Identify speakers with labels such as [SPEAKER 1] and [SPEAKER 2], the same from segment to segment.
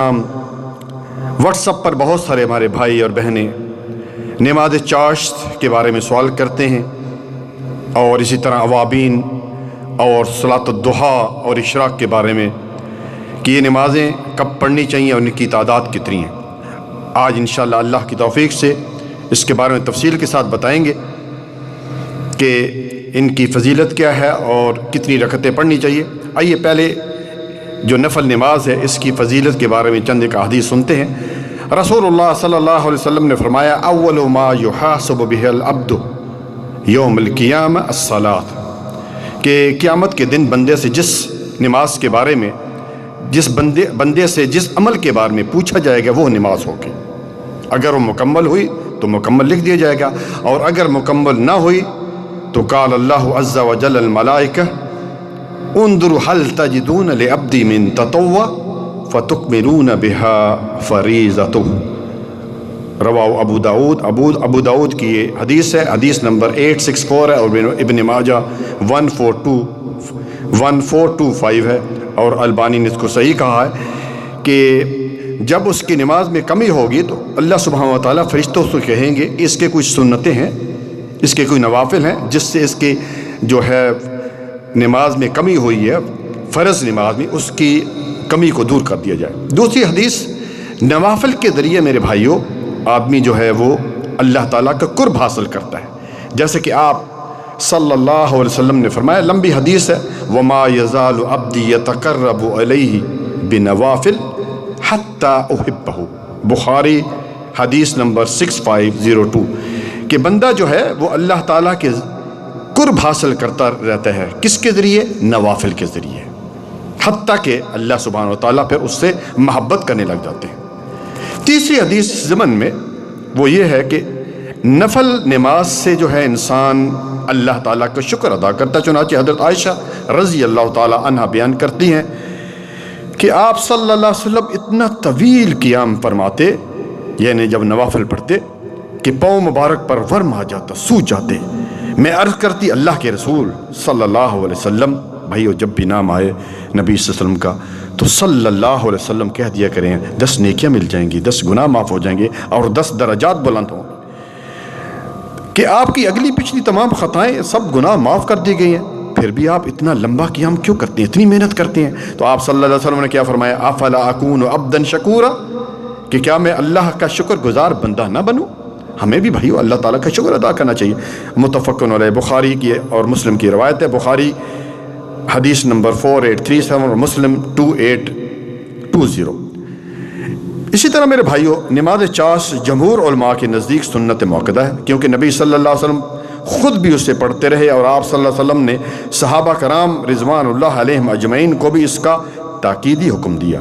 [SPEAKER 1] What's app پر بہت سارے ہمارے بھائی اور بہنیں نماز چاشت کے بارے میں سوال کرتے ہیں، اور اسی طرح اوابین اور صلاۃ الضحیٰ اور اشراق کے بارے میں کہ یہ نمازیں کب پڑھنی چاہیے اور ان کی تعداد کتنی ہیں۔ آج انشاءاللہ اللہ کی توفیق سے اس کے بارے میں تفصیل کے ساتھ بتائیں گے کہ ان کی فضیلت کیا ہے اور کتنی رکعتیں پڑھنی چاہیے۔ آئیے پہلے جو نفل نماز ہے اس کی فضیلت کے بارے میں چند ایک احادیث سنتے ہیں۔ رسول اللہ صلی اللہ علیہ وسلم نے فرمایا اول ما یحاسب بہ العبد یوم القیامہ الصلاۃ، کہ قیامت کے دن بندے سے جس نماز کے بارے میں بندے سے جس عمل کے بارے میں پوچھا جائے گا وہ نماز ہوگی۔ اگر وہ مکمل ہوئی تو مکمل لکھ دیا جائے گا، اور اگر مکمل نہ ہوئی تو قال اللہ عز وجل الملائکہ انظروا هل تجدون لعبدی من تطوع فتکملون بها فریضته۔ رواہ ابو داؤد کی یہ حدیث ہے، حدیث نمبر 864 ہے، اور ابن ماجہ 1425 ہے، اور البانی نے اس کو صحیح کہا ہے کہ جب اس کی نماز میں کمی ہوگی تو اللہ سبحانہ وتعالیٰ فرشتوں سے کہیں گے اس کے کچھ سنتیں ہیں، اس کے کوئی نوافل ہیں جس سے اس کی جو ہے نماز میں کمی ہوئی ہے، فرض نماز میں اس کی کمی کو دور کر دیا جائے۔ دوسری حدیث، نوافل کے ذریعے میرے بھائیوں آدمی جو ہے وہ اللہ تعالیٰ کا قرب حاصل کرتا ہے، جیسے کہ آپ صلی اللہ علیہ وسلم نے فرمایا، لمبی حدیث ہے، وما یزال عبدی یتقرب الیہ بنوافل حتی احبہ، بخاری حدیث نمبر 6502، کہ بندہ جو ہے وہ اللہ تعالیٰ کے قرب حاصل کرتا رہتا ہے، کس کے ذریعے؟ نوافل کے ذریعے، حتیٰ کہ اللہ سبحانہ وتعالیٰ پھر اس سے محبت کرنے لگ جاتے ہیں۔ تیسری حدیث ضمن میں وہ یہ ہے کہ نفل نماز سے جو ہے انسان اللہ تعالیٰ کا شکر ادا کرتا ہے، چنانچہ حضرت عائشہ رضی اللہ تعالیٰ عنہ بیان کرتی ہیں کہ آپ صلی اللہ علیہ وسلم اتنا طویل قیام فرماتے، یعنی جب نوافل پڑھتے کہ پاؤں مبارک پر ورم آ جاتا، سوج جاتے۔ میں عرض کرتی اللہ کے رسول صلی اللہ علیہ وسلم، بھائیو جب بھی نام آئے نبی صلی اللہ علیہ وسلم کا تو صلی اللہ علیہ وسلم کہہ دیا کریں 10 نیکیاں مل جائیں گی، 10 گناہ معاف ہو جائیں گے، اور 10 درجات بلند ہوں گے، کہ آپ کی اگلی پچھلی تمام خطائیں سب گناہ معاف کر دی گئی ہیں، پھر بھی آپ اتنا لمبا قیام کیوں کرتے ہیں، اتنی محنت کرتے ہیں؟ تو آپ صلی اللہ علیہ وسلم نے کیا فرمایا، افلا اکون عبدا شکورا، کہ کیا میں اللہ کا شکر گزار بندہ نہ بنوں؟ ہمیں بھی بھائیو اللہ تعالیٰ کا شکر ادا کرنا چاہیے۔ متفقن علیہ، بخاری کی اور مسلم کی روایت ہے، بخاری حدیث نمبر 4837 اور مسلم 2820۔ اسی طرح میرے بھائیو نماز چاشت جمہور علماء کے نزدیک سنت موقدہ ہے، کیونکہ نبی صلی اللہ علیہ وسلم خود بھی اسے پڑھتے رہے، اور آپ صلی اللہ علیہ وسلم نے صحابہ کرام رضوان اللہ علیہم اجمعین کو بھی اس کا تاکیدی حکم دیا۔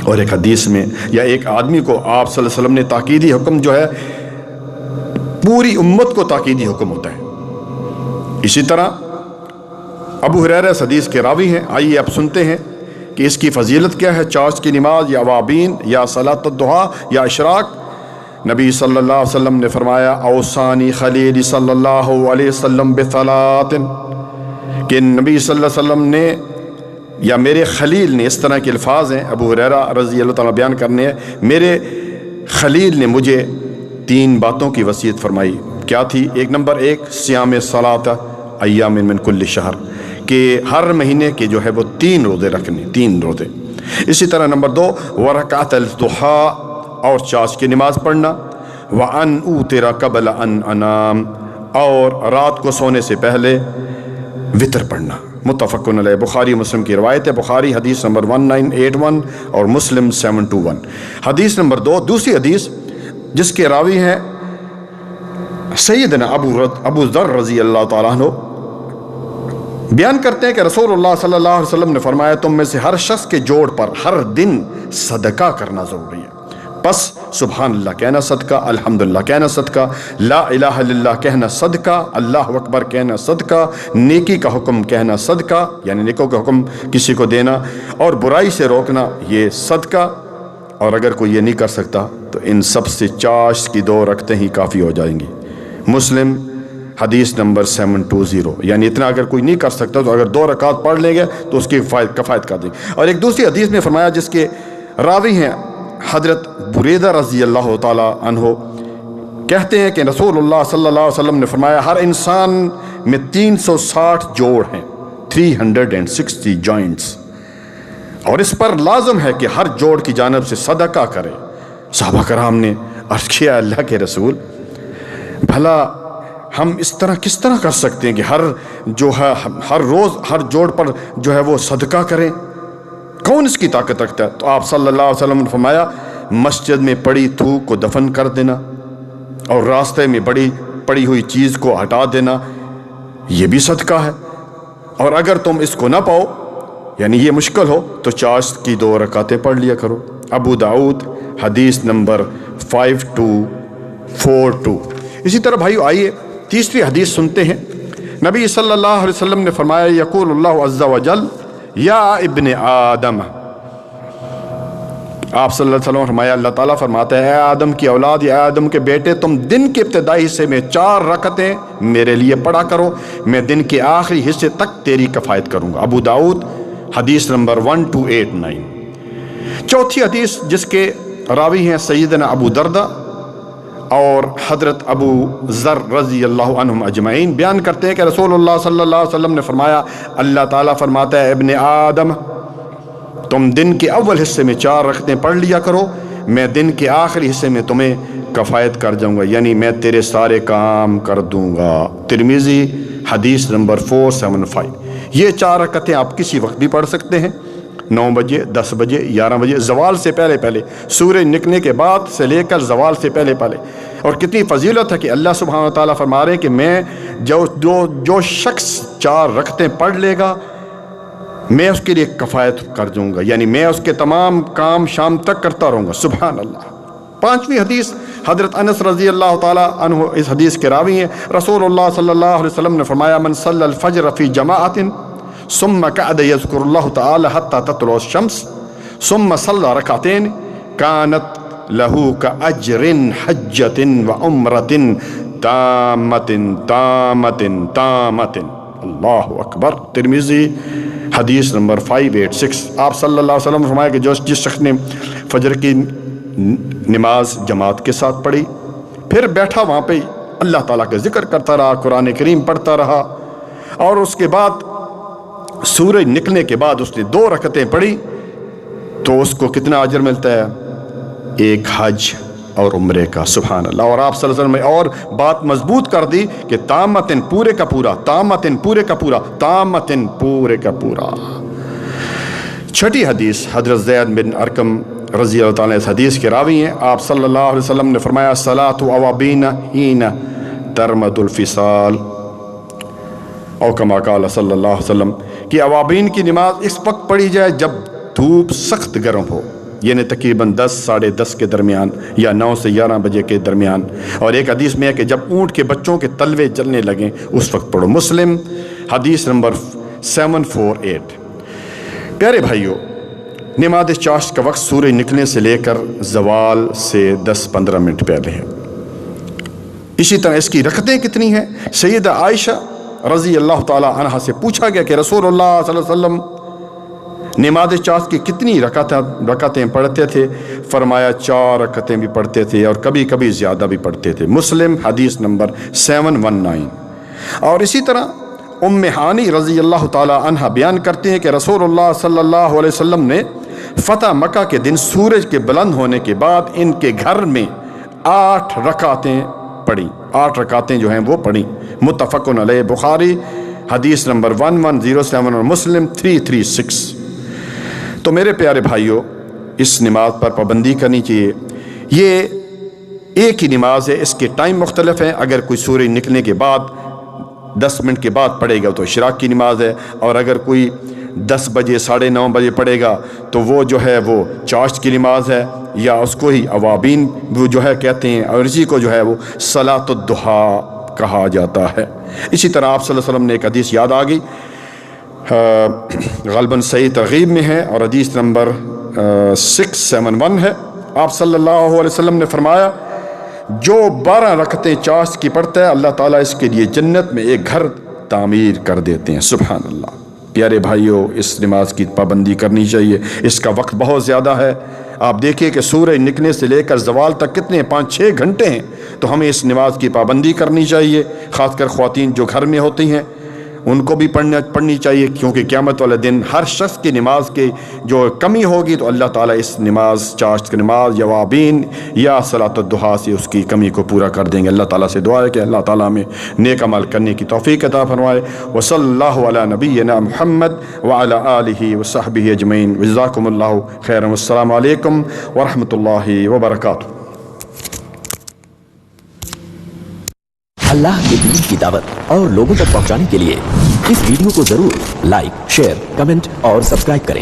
[SPEAKER 1] اور ایک حدیث میں یا ایک آدمی کو آپ صلی اللہ علیہ وسلم نے تاکیدی حکم جو ہے پوری امت کو تاکیدی حکم ہوتا ہے۔ اسی طرح ابو ہریرہ اس حدیث کے راوی ہیں، آئیے آپ سنتے ہیں کہ اس کی فضیلت کیا ہے، چاشت کی نماز یا اوابین یا صلاۃ الضحیٰ یا اشراق۔ نبی صلی اللہ علیہ وسلم نے فرمایا اوصانی خلیلی صلی اللہ علیہ وسلم بثلاث، کہ نبی صلی اللہ علیہ وسلم نے یا میرے خلیل نے، اس طرح کے الفاظ ہیں ابو ہریرہ رضی اللہ تعالیٰ بیان کرنے ہیں، میرے خلیل نے مجھے 3 باتوں کی وصیت فرمائی۔ کیا تھی؟ نمبر 1 صیام صلاۃ ایام من کل شہر، کہ ہر مہینے کے جو ہے وہ 3 روزے رکھنے، 3 روزے۔ اسی طرح نمبر 2 ورکعت الضحیٰ، اور چاشت کی نماز پڑھنا، وان اوتر قبل ان انام، اور رات کو سونے سے پہلے وتر پڑھنا۔ متفقن علیہ، بخاری مسلم کی روایت ہے، بخاری حدیث نمبر 1981 اور مسلم 721۔ حدیث نمبر 2، دوسری حدیث جس کے راوی ہیں سیدنا ابو ذر رضی اللہ تعالیٰ عنہ، بیان کرتے ہیں کہ رسول اللہ صلی اللہ علیہ وسلم نے فرمایا تم میں سے ہر شخص کے جوڑ پر ہر دن صدقہ کرنا ضروری ہے، پس سبحان اللہ کہنا صدقہ، الحمدللہ کہنا صدقہ، لا الہ الا اللہ کہنا صدقہ، اللہ اکبر کہنا صدقہ، نیکی کا حکم کہنا صدقہ، یعنی نیکوں کا حکم کسی کو دینا، اور برائی سے روکنا یہ صدقہ۔ اور اگر کوئی یہ نہیں کر سکتا تو ان سب سے چاشت کی 2 رکعتیں ہی کافی ہو جائیں گی۔ مسلم حدیث نمبر 720، یعنی اتنا اگر کوئی نہیں کر سکتا تو اگر 2 رکعت پڑھ لیں گے تو اس کی کفایت کر دیں گے۔ اور ایک دوسری حدیث میں فرمایا جس کے راوی ہیں حضرت بریدہ رضی اللہ تعالیٰ عنہ، کہتے ہیں کہ رسول اللہ صلی اللہ علیہ وسلم نے فرمایا ہر انسان میں 360 جوڑ ہیں، 360 جوائنٹس، اور اس پر لازم ہے کہ ہر جوڑ کی جانب سے صدقہ کرے۔ صحابہ کرام نے عرض کیا اللہ کے رسول، بھلا ہم اس طرح کس طرح کر سکتے ہیں کہ ہر روز ہر جوڑ پر جو ہے وہ صدقہ کریں؟ کون اس کی طاقت رکھتا ہے؟ تو آپ صلی اللہ علیہ وسلم نے فرمایا مسجد میں پڑی تھوک کو دفن کر دینا اور راستے میں پڑی ہوئی چیز کو ہٹا دینا، یہ بھی صدقہ ہے۔ اور اگر تم اس کو نہ پاؤ، یعنی یہ مشکل ہو، تو چاشت کی 2 رکعتیں پڑھ لیا کرو۔ ابو داؤد حدیث نمبر 5242۔ اسی طرح بھائیو آئیے تیسری حدیث سنتے ہیں۔ نبی صلی اللہ علیہ وسلم نے فرمایا یقول اللہ عز وجل یا ابن آدم، آپ صلی اللہ علیہ وسلم فرمایا اللہ تعالیٰ فرماتا ہے اے آدم کی اولاد، یا آدم کے بیٹے، تم دن کے ابتدائی حصے میں 4 رکعتیں میرے لیے پڑھا کرو، میں دن کے آخری حصے تک تیری کفایت کروں گا۔ ابو داؤد حدیث نمبر 1289۔ چوتھی حدیث جس کے راوی ہیں سیدنا ابو دردہ اور حضرت ابو ذر رضی اللہ عنہم اجمعین، بیان کرتے ہیں کہ رسول اللہ صلی اللہ علیہ وسلم نے فرمایا اللہ تعالیٰ فرماتا ہے ابن آدم، تم دن کے اول حصے میں 4 رکعتیں پڑھ لیا کرو، میں دن کے آخری حصے میں تمہیں کفایت کر جاؤں گا، یعنی میں تیرے سارے کام کر دوں گا۔ ترمذی حدیث نمبر 475۔ یہ 4 رکعتیں آپ کسی وقت بھی پڑھ سکتے ہیں، 9 بجے، 10 بجے، 11 بجے، زوال سے پہلے پہلے، سورج نکلنے کے بعد سے لے کر زوال سے پہلے پہلے۔ اور کتنی فضیلت ہے کہ اللہ سبحانہ و تعالیٰ فرما رہے ہیں کہ میں جو شخص 4 رکعتیں پڑھ لے گا میں اس کے لیے کفایت کر دوں گا، یعنی میں اس کے تمام کام شام تک کرتا رہوں گا۔ سبحان اللہ۔ 5ویں حدیث حضرت انس رضی اللہ تعالیٰ عنہ اس حدیث کے راوی ہیں، رسول اللہ صلی اللہ علیہ وسلم نے فرمایا من صلی الفجر فی جماعت ثم قعد یذکر اللہ تعالی حتی تطلع الشمس ثم صلی رکعتین کانت لہو کاجر حجۃ وعمرۃ تامۃ تامۃ تامۃ۔ اللہ اکبر۔ ترمذی حدیث نمبر 586۔ آپ صلی اللہ علیہ وسلم نے فرمایا کہ جس شخص نے فجر کی نماز جماعت کے ساتھ پڑھی، پھر بیٹھا وہاں پہ اللہ تعالیٰ کا ذکر کرتا رہا، قرآن کریم پڑھتا رہا، اور اس کے بعد سورج نکلنے کے بعد اس نے 2 رکعتیں پڑھی، تو اس کو کتنا اجر ملتا ہے؟ 1 حج اور عمرے کا۔ سبحان اللہ۔ اور آپ صلی اللہ علیہ وسلم نے اور بات مضبوط کر دی کہ تامتن پورے کا پورا، تامتن پورے کا پورا، تامتن پورے کا پورا۔ 6ٹھی حدیث حضرت زید بن ارقم رضی اللہ تعالیٰ اس حدیث کے راوی ہیں، آپ صلی اللہ علیہ وسلم نے فرمایا صلاۃ اوابین حین ترمد الفصال، او کما قال صلی اللہ علیہ وسلم کہ اوابین کی نماز اس وقت پڑھی جائے جب دھوپ سخت گرم ہو، یعنی تقریباً 10 ساڑھے 10 کے درمیان یا 9 سے 11 بجے کے درمیان۔ اور ایک حدیث میں ہے کہ جب اونٹ کے بچوں کے تلوے جلنے لگیں اس وقت پڑھو۔ مسلم حدیث نمبر 748۔ پیارے بھائیوں، نماز چاشت کا وقت سورج نکلنے سے لے کر زوال سے 10-15 منٹ پہلے ہے۔ اسی طرح اس کی رکعتیں کتنی ہیں؟ سیدہ عائشہ رضی اللہ تعالیٰ عنہ سے پوچھا گیا کہ رسول اللہ صلی اللہ علیہ وسلم نماز چاشت کی کتنی رکعتیں پڑھتے تھے؟ فرمایا 4 رکعتیں بھی پڑھتے تھے اور کبھی کبھی زیادہ بھی پڑھتے تھے۔ مسلم حدیث نمبر 719۔ اور اسی طرح ام ہانی رضی اللہ تعالیٰ عنہ بیان کرتے ہیں کہ رسول اللہ صلی اللہ علیہ وسلم نے فتح مکہ کے دن سورج کے بلند ہونے کے بعد ان کے گھر میں 8 رکعتیں پڑھی، 8 رکعتیں جو ہیں وہ پڑھی۔ متفق علیہ، بخاری حدیث نمبر 1107 اور مسلم 336۔ تو میرے پیارے بھائیوں، اس نماز پر پابندی کرنی چاہیے۔ یہ ایک ہی نماز ہے، اس کے ٹائم مختلف ہیں۔ اگر کوئی سورج نکلنے کے بعد 10 منٹ کے بعد پڑھے گا تو اشراق کی نماز ہے، اور اگر کوئی 10 بجے 9:30 بجے پڑھے گا تو وہ جو ہے وہ چاشت کی نماز ہے، یا اس کو ہی اوابین وہ جو ہے کہتے ہیں، اور اسی کو جو ہے وہ صلاۃ الضحیٰ کہا جاتا ہے۔ اسی طرح آپ صلی اللہ علیہ وسلم نے ایک حدیث یاد آ گئی، غالباً صحیح ترغیب میں ہے اور حدیث نمبر 671 ہے۔ آپ صلی اللہ علیہ وسلم نے فرمایا جو 12 رکعتیں چاشت کی پڑھتا ہے اللہ تعالیٰ اس کے لیے جنت میں ایک گھر تعمیر کر دیتے ہیں۔ سبحان اللہ۔ پیارے بھائیوں، اس نماز کی پابندی کرنی چاہیے، اس کا وقت بہت زیادہ ہے۔ آپ دیکھیے کہ سورج نکلنے سے لے کر زوال تک کتنے 5-6 گھنٹے ہیں، تو ہمیں اس نماز کی پابندی کرنی چاہیے، خاص کر خواتین جو گھر میں ہوتی ہیں ان کو بھی پڑھنی چاہیے، کیونکہ قیامت والے دن ہر شخص کی نماز کی جو کمی ہوگی تو اللہ تعالیٰ اس نماز، چاشت کی نماز، یوابین یا صلاۃ الضحیٰ سے اس کی کمی کو پورا کر دیں گے۔ اللہ تعالیٰ سے دعا ہے کہ اللہ تعالیٰ ہمیں نیک عمل کرنے کی توفیق عطا فرمائے۔ وصلی اللہ علی نبینا محمد وعلی آلہ وصحبہ اجمعین۔ جزاکم اللہ خیرا، والسلام علیکم ورحمۃ اللہ وبرکاتہ۔
[SPEAKER 2] اللہ کے دین کی دعوت اور لوگوں تک پہنچانے کے لیے اس ویڈیو کو ضرور لائک، شیئر، کمنٹ اور سبسکرائب کریں۔